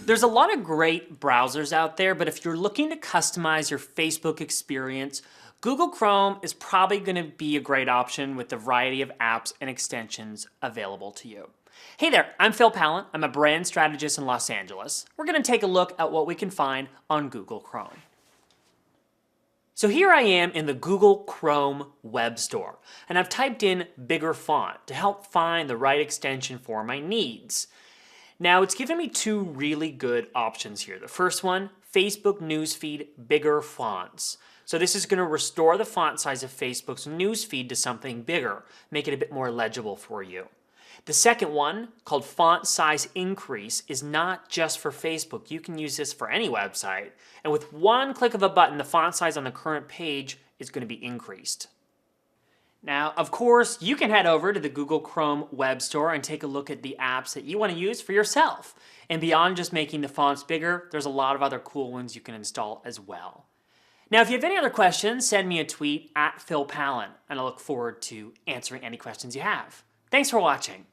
There's a lot of great browsers out there, but if you're looking to customize your Facebook experience, Google Chrome is probably going to be a great option with the variety of apps and extensions available to you. Hey there, I'm Phil Pallant. I'm a brand strategist in Los Angeles. We're going to take a look at what we can find on Google Chrome. So here I am in the Google Chrome web store, and I've typed in bigger font to help find the right extension for my needs. Now it's given me two really good options here. The first one, Facebook Newsfeed bigger fonts. So this is going to restore the font size of Facebook's newsfeed to something bigger, make it a bit more legible for you. The second one, called Font Size Increase, is not just for Facebook. You can use this for any website. And with one click of a button, the font size on the current page is going to be increased. Now, of course, you can head over to the Google Chrome web store and take a look at the apps that you want to use for yourself. And beyond just making the fonts bigger, there's a lot of other cool ones you can install as well. Now, if you have any other questions, send me a tweet at Phil Pallant, and I look forward to answering any questions you have. Thanks for watching.